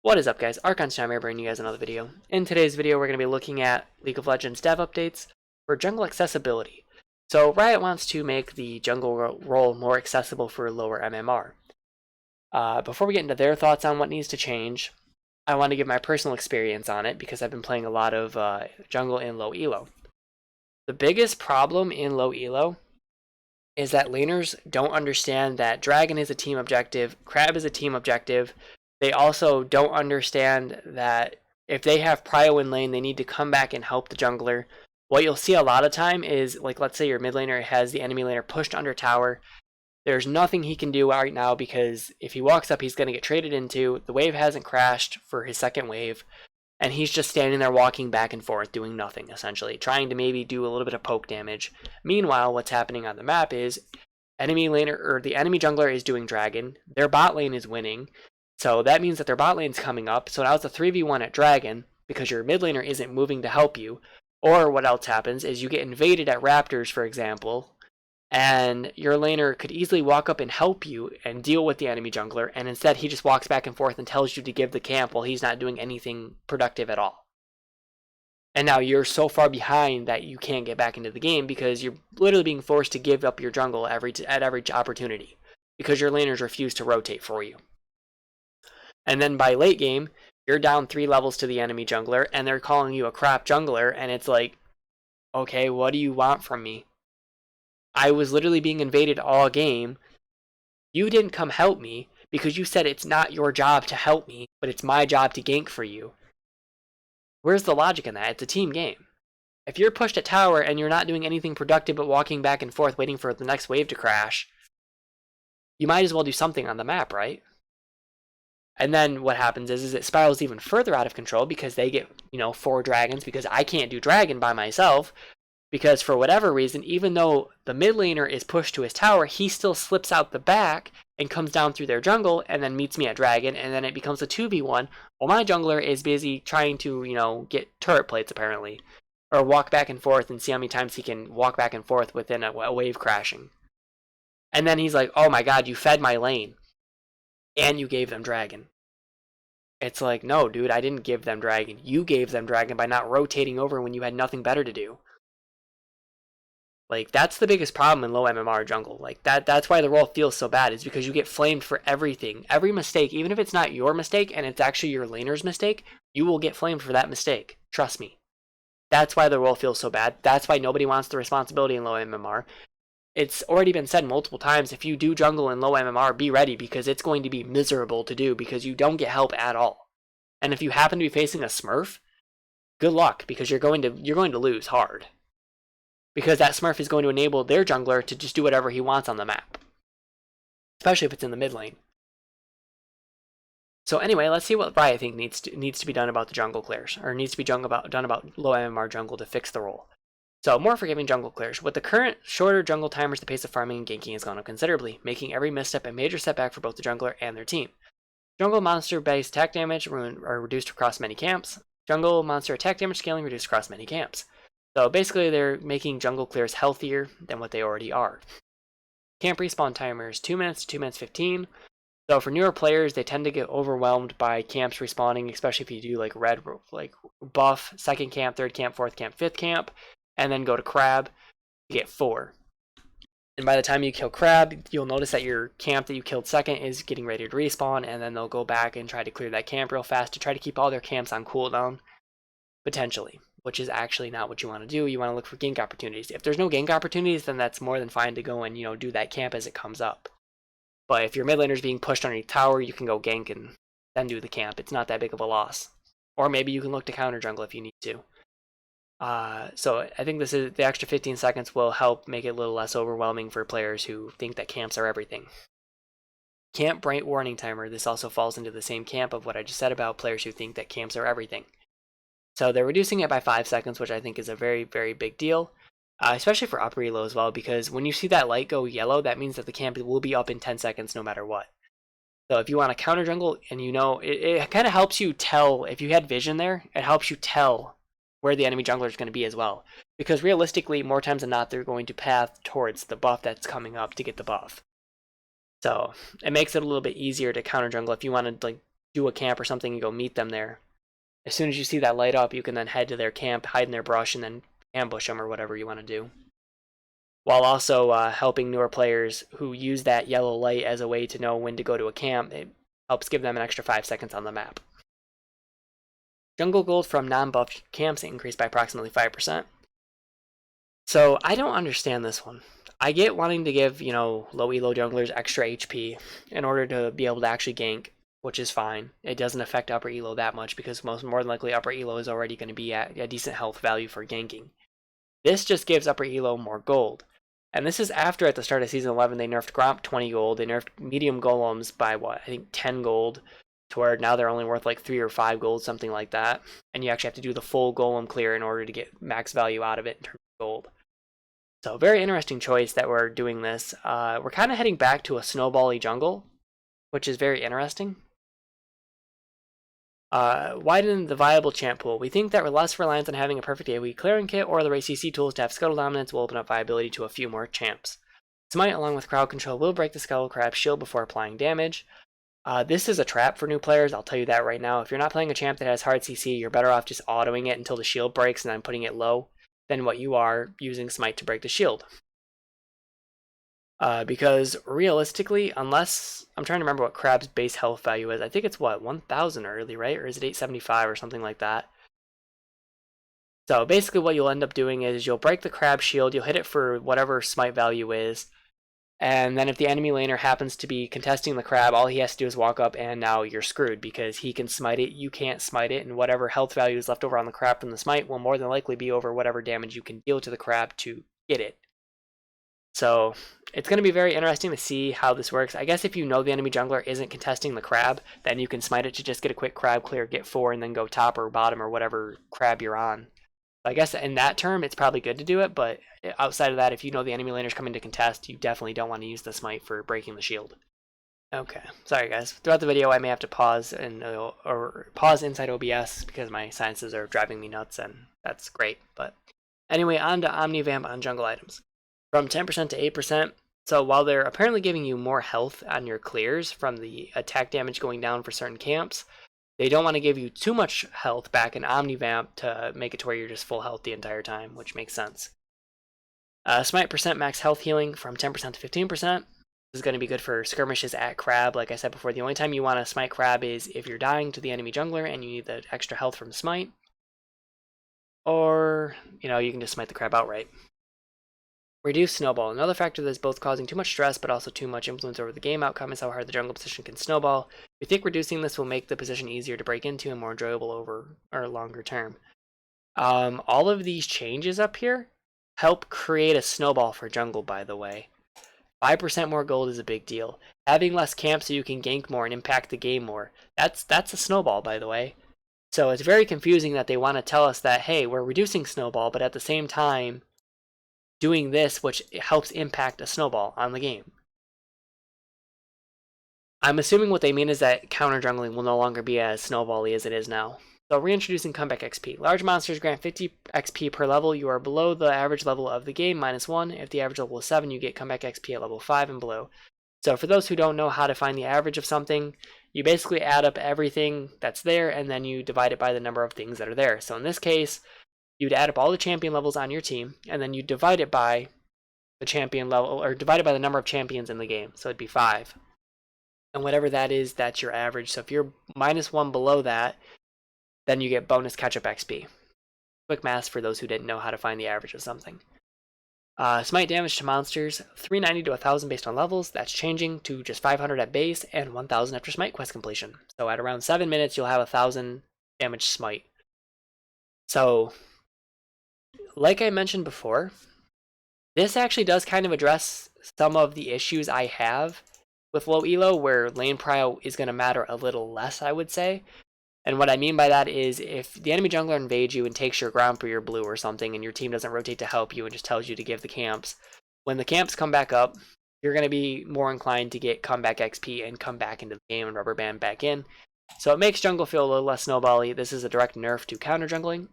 What is up, guys? Archon here bringing you guys another video. In today's video, we're going to be looking at League of Legends dev updates for jungle accessibility. So Riot wants to make the jungle role more accessible for lower MMR. Before we get into their thoughts on what needs to change, I want to give my personal experience on it because I've been playing a lot of jungle in low elo. The biggest problem in low elo is that laners don't understand that Dragon is a team objective, Crab is a team objective. They also don't understand that if they have prio in lane, they need to come back and help the jungler. What you'll see a lot of time is, like, let's say your mid laner has the enemy laner pushed under tower. There's nothing he can do right now because if he walks up, he's going to get traded into. The wave hasn't crashed for his second wave, and he's just standing there walking back and forth doing nothing, essentially, trying to maybe do a little bit of poke damage. Meanwhile, what's happening on the map is enemy laner, or the enemy jungler is doing Dragon. Their bot lane is winning. So that means that their bot lane's coming up. So now it's a 3v1 at Dragon because your mid laner isn't moving to help you. Or what else happens is you get invaded at Raptors, for example, and your laner could easily walk up and help you and deal with the enemy jungler, and instead he just walks back and forth and tells you to give the camp while he's not doing anything productive at all. And now you're so far behind that you can't get back into the game because you're literally being forced to give up your jungle at every opportunity because your laners refuse to rotate for you. And then by late game, you're down 3 levels to the enemy jungler, and they're calling you a crap jungler, and it's like, okay, what do you want from me? I was literally being invaded all game. You didn't come help me because you said it's not your job to help me, but it's my job to gank for you. Where's the logic in that? It's a team game. If you're pushed at tower and you're not doing anything productive but walking back and forth waiting for the next wave to crash, you might as well do something on the map, right? And then what happens is it spirals even further out of control because they get, 4 dragons because I can't do dragon by myself. Because for whatever reason, even though the mid laner is pushed to his tower, he still slips out the back and comes down through their jungle and then meets me at dragon, and then it becomes a 2v1 while my jungler is busy trying to, get turret plates apparently. Or walk back and forth and see how many times he can walk back and forth within a wave crashing. And then he's like, oh my god, you fed my lane. And you gave them dragon. It's like, no, dude, I didn't give them dragon. You gave them dragon by not rotating over when you had nothing better to do. Like, that's the biggest problem in low MMR jungle. Like, that's why the role feels so bad, is because you get flamed for everything. Every mistake, even if it's not your mistake and it's actually your laner's mistake, you will get flamed for that mistake. Trust me. That's why the role feels so bad. That's why nobody wants the responsibility in low MMR. It's already been said multiple times, if you do jungle in low MMR, be ready because it's going to be miserable to do because you don't get help at all. And if you happen to be facing a Smurf, good luck because you're going to lose hard. Because that Smurf is going to enable their jungler to just do whatever he wants on the map. Especially if it's in the mid lane. So anyway, let's see what Riot think needs to be done about the jungle clears, or needs to be done about low MMR jungle to fix the role. So, more forgiving jungle clears. With the current shorter jungle timers, the pace of farming and ganking has gone up considerably, making every misstep a major setback for both the jungler and their team. Jungle monster-based attack damage are reduced across many camps. Jungle monster attack damage scaling reduced across many camps. So basically, they're making jungle clears healthier than what they already are. Camp respawn timers 2 minutes to 2 minutes 15. So for newer players, they tend to get overwhelmed by camps respawning, especially if you do like buff, second camp, third camp, fourth camp, fifth camp. And then go to Crab, you get 4. And by the time you kill Crab, you'll notice that your camp that you killed second is getting ready to respawn, and then they'll go back and try to clear that camp real fast to try to keep all their camps on cooldown, potentially, which is actually not what you want to do. You want to look for gank opportunities. If there's no gank opportunities, then that's more than fine to go and, do that camp as it comes up. But if your mid laner is being pushed underneath tower, you can go gank and then do the camp. It's not that big of a loss. Or maybe you can look to counter jungle if you need to. So I think the extra 15 seconds will help make it a little less overwhelming for players who think that camps are everything. Camp bright warning timer. This also falls into the same camp of what I just said about players who think that camps are everything. So they're reducing it by 5 seconds, which I think is a very, very big deal, especially for up reload as well, because when you see that light go yellow, that means that the camp will be up in 10 seconds no matter what. So if you want to counter jungle and it kind of helps you tell, if you had vision there, it helps you tell where the enemy jungler is going to be as well. Because realistically, more times than not, they're going to path towards the buff that's coming up to get the buff. So it makes it a little bit easier to counter jungle if you want to do a camp or something and go meet them there, as soon as you see that light up, you can then head to their camp, hide in their brush, and then ambush them or whatever you want to do. While also helping newer players who use that yellow light as a way to know when to go to a camp. It helps give them an extra 5 seconds on the map. Jungle gold from non-buffed camps increased by approximately 5%. So I don't understand this one. I get wanting to give, low elo junglers extra HP in order to be able to actually gank, which is fine. It doesn't affect upper elo that much because more than likely upper elo is already going to be at a decent health value for ganking. This just gives upper elo more gold. And this is after at the start of Season 11 they nerfed Gromp 20 gold, they nerfed medium golems by I think 10 gold, to where now they're only worth like 3 or 5 gold, something like that. And you actually have to do the full golem clear in order to get max value out of it in terms of gold. So very interesting choice that we're doing this. We're kind of heading back to a snowball-y jungle, which is very interesting. Widen the viable champ pool. We think that we're less reliant on having a perfect AoE clearing kit or the right CC tools to have scuttle dominance will open up viability to a few more champs. Smite along with crowd control will break the scuttle crab shield before applying damage. This is a trap for new players, I'll tell you that right now. If you're not playing a champ that has hard CC, you're better off just autoing it until the shield breaks and then putting it low than what you are using Smite to break the shield. Because realistically, unless I'm trying to remember what Crab's base health value is, I think it's 1,000 early, right? Or is it 875 or something like that? So basically what you'll end up doing is you'll break the Crab shield, you'll hit it for whatever Smite value is, and then if the enemy laner happens to be contesting the Crab, all he has to do is walk up and now you're screwed because he can smite it, you can't smite it, and whatever health value is left over on the Crab from the smite will more than likely be over whatever damage you can deal to the Crab to get it. So it's going to be very interesting to see how this works. I guess if you know the enemy jungler isn't contesting the Crab, then you can smite it to just get a quick Crab clear, get 4, and then go top or bottom or whatever Crab you're on. I guess in that term, it's probably good to do it, but outside of that, if you know the enemy laner's coming to contest, you definitely don't want to use the smite for breaking the shield. Okay, sorry guys. Throughout the video, I may have to pause or pause inside OBS because my sinuses are driving me nuts, and that's great. But anyway, on to Omnivamp on jungle items. From 10% to 8%. So while they're apparently giving you more health on your clears from the attack damage going down for certain camps, they don't want to give you too much health back in Omnivamp to make it to where you're just full health the entire time, which makes sense. Smite percent max health healing from 10% to 15%. This is going to be good for skirmishes at Crab. Like I said before, the only time you want to smite Crab is if you're dying to the enemy jungler and you need the extra health from smite. Or, you can just smite the Crab outright. Reduce snowball. Another factor that is both causing too much stress but also too much influence over the game outcome is how hard the jungle position can snowball. We think reducing this will make the position easier to break into and more enjoyable over or longer term. All of these changes up here help create a snowball for jungle, by the way. 5% more gold is a big deal. Having less camps so you can gank more and impact the game more. That's a snowball, by the way. So it's very confusing that they want to tell us that, hey, we're reducing snowball, but at the same time doing this, which helps impact a snowball on the game. I'm assuming what they mean is that counter jungling will no longer be as snowball-y as it is now. So reintroducing comeback XP. Large monsters grant 50 XP per level. You are below the average level of the game, -1. If the average level is 7, you get comeback XP at level 5 and below. So for those who don't know how to find the average of something, you basically add up everything that's there and then you divide it by the number of things that are there. So in this case, you'd add up all the champion levels on your team, and then you divide it by the champion level, or divide it by the number of champions in the game. So it'd be 5. And whatever that is, that's your average. So if you're -1 below that, then you get bonus catch-up XP. Quick math for those who didn't know how to find the average of something. Smite damage to monsters, 390 to 1,000 based on levels. That's changing to just 500 at base and 1,000 after smite quest completion. So at around 7 minutes, you'll have 1,000 damage smite. So like I mentioned before, this actually does kind of address some of the issues I have with low elo, where lane prio is going to matter a little less, I would say. And what I mean by that is if the enemy jungler invades you and takes your ground for your blue or something, and your team doesn't rotate to help you and just tells you to give the camps, when the camps come back up, you're going to be more inclined to get comeback XP and come back into the game and rubber band back in. So it makes jungle feel a little less snowball-y. This is a direct nerf to counter jungling.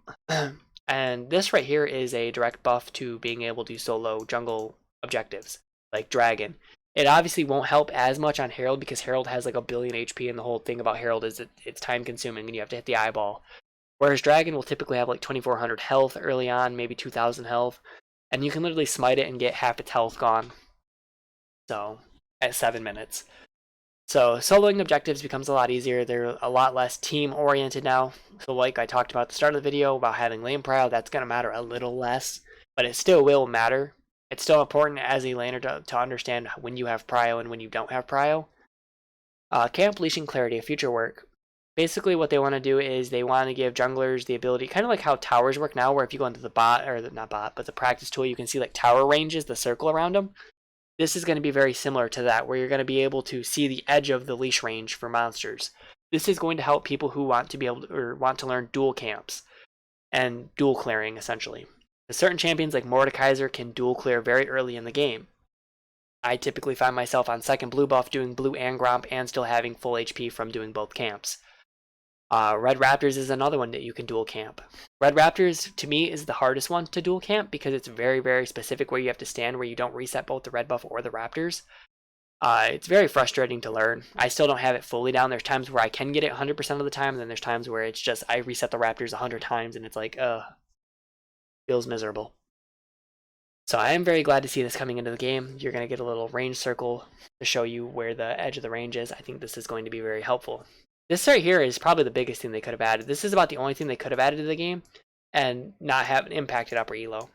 And this right here is a direct buff to being able to solo jungle objectives, like Dragon. It obviously won't help as much on Herald because Herald has like a billion HP, and the whole thing about Herald is it's time consuming and you have to hit the eyeball. Whereas Dragon will typically have like 2400 health early on, maybe 2000 health, and you can literally smite it and get half its health gone. So at 7 minutes. So soloing objectives becomes a lot easier. They're a lot less team oriented now. So like I talked about at the start of the video about having lane prio, that's going to matter a little less, but it still will matter. It's still important as a laner to understand when you have prio and when you don't have prio. Camp leashing clarity of future work. Basically what they want to do is they want to give junglers the ability, kind of like how towers work now, where if you go into the bot, or not bot, but the practice tool, you can see like tower ranges, the circle around them. This is going to be very similar to that, where you're going to be able to see the edge of the leash range for monsters. This is going to help people who want to be able to, or want to learn dual camps and dual clearing, essentially. Certain champions like Mordekaiser can dual clear very early in the game. I typically find myself on second blue buff doing blue and Gromp and still having full HP from doing both camps. Red Raptors is another one that you can dual camp. Red Raptors, to me, is the hardest one to dual camp because it's very, very specific where you have to stand where you don't reset both the red buff or the Raptors. It's very frustrating to learn. I still don't have it fully down. There's times where I can get it 100% of the time, and then there's times where it's just I reset the Raptors 100 times and it's like, feels miserable. So I am very glad to see this coming into the game. You're going to get a little range circle to show you where the edge of the range is. I think this is going to be very helpful. This right here is probably the biggest thing they could have added. This is about the only thing they could have added to the game and not have impacted upper elo,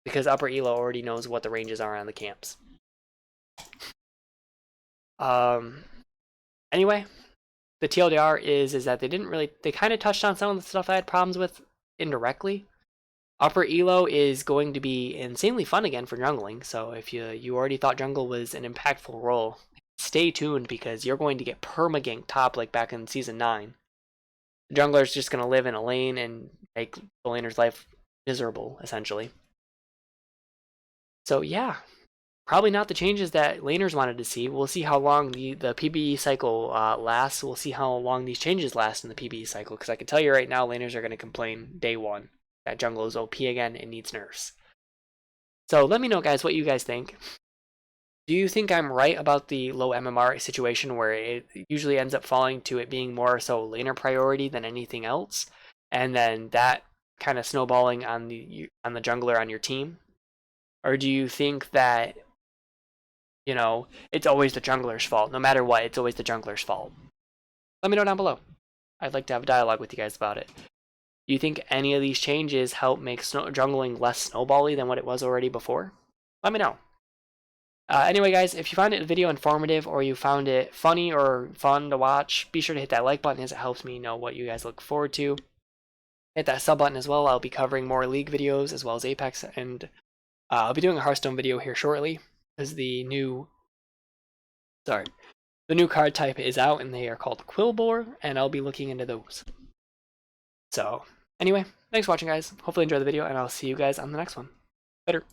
because upper elo already knows what the ranges are on the camps. Anyway, the TLDR is that they kind of touched on some of the stuff I had problems with indirectly. Upper elo is going to be insanely fun again for jungling, so if you already thought jungle was an impactful role, stay tuned because you're going to get perma gank top like back in season 9. The jungler is just going to live in a lane and make the laner's life miserable, essentially. So yeah, probably not the changes that laners wanted to see. We'll see how long the PBE cycle lasts. We'll see how long these changes last in the PBE cycle, because I can tell you right now, laners are going to complain day one that jungle is OP again and needs nerfs. So let me know, guys, what you guys think. Do you think I'm right about the low MMR situation where it usually ends up falling to it being more so laner priority than anything else, and then that kind of snowballing on the jungler on your team? Or do you think that, you know, it's always the jungler's fault? No matter what, it's always the jungler's fault. Let me know down below. I'd like to have a dialogue with you guys about it. Do you think any of these changes help make jungling less snowbally than what it was already before? Let me know. Anyway, guys, if you found the video informative or you found it funny or fun to watch, be sure to hit that like button as it helps me know what you guys look forward to. Hit that sub button as well. I'll be covering more League videos as well as Apex, and I'll be doing a Hearthstone video here shortly because the new card type is out and they are called Quillbore, and I'll be looking into those. So anyway, thanks for watching, guys. Hopefully you enjoyed the video, and I'll see you guys on the next one. Later.